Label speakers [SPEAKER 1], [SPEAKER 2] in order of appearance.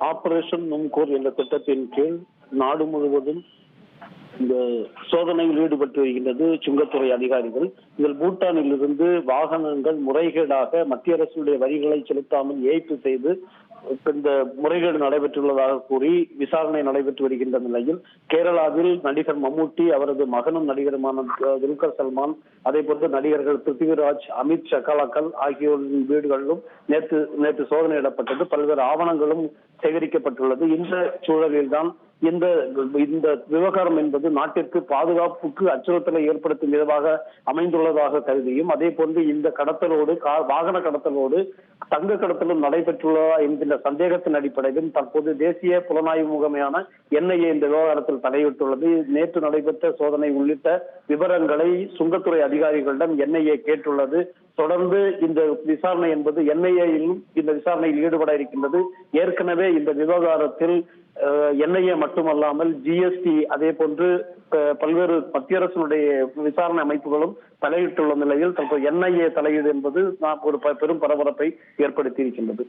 [SPEAKER 1] Operation நுண்கோர் என்ற திட்டத்தின் கீழ் நாடு முழுவதும் இந்த சோதனையில் ஈடுபட்டு வருகின்றது சுங்கத்துறை அதிகாரிகள். இதில் பூட்டானில் இருந்து வாகனங்கள் முறைகேடாக மத்திய அரசுடைய வரிகளை செலுத்தாமல் ஏய்ப்பு செய்து இந்த முறைகேடு நடைபெற்றுள்ளதாக கூறி விசாரணை நடைபெற்று வருகின்ற நிலையில் கேரளாவில் நடிகர் மம்முட்டி, அவரது மகனும் நடிகருமான துல்கர் சல்மான், அதே போன்று நடிகர்கள் பிருத்திவிராஜ், அமித் சகாலாக்கல் ஆகியோரின் வீடுகளிலும் நேற்று சோதனையிடப்பட்டது. பல்வேறு ஆவணங்களும் சேகரிக்கப்பட்டுள்ளது. இந்த சூழலில்தான் இந்த விவகாரம் என்பது நாட்டிற்கு பாதுகாப்புக்கு அச்சுறுத்தலை ஏற்படுத்தும் விதமாக அமைந்துள்ளதாக கருதியும், அதே போன்று இந்த கடத்தலோடு வாகன கடத்தலோடு தங்க கடத்தலும் நடைபெற்றுள்ளதா என்கின்ற சந்தேகத்தின் அடிப்படையில் தற்போது தேசிய புலனாய்வு முகமையான NIA இந்த விவகாரத்தில் தலையிட்டுள்ளது. நேற்று நடைபெற்ற சோதனை உள்ளிட்ட விவரங்களை சுங்கத்துறை அதிகாரிகளிடம் NIA கேட்டுள்ளது. தொடர்ந்து இந்த விசாரணை என்பது NIA-யிலும் இந்த விசாரணையில் ஈடுபட இருக்கின்றது. ஏற்கனவே இந்த விவகாரத்தில் NIA மட்டுமல்லாமல் GST, அதே போன்று பல்வேறு மத்திய அரசினுடைய விசாரணை அமைப்புகளும் தலையிட்டுள்ள நிலையில் தற்போது NIA தலையீடு என்பது ஒரு பெரும் பரபரப்பை ஏற்படுத்தி இருக்கின்றது.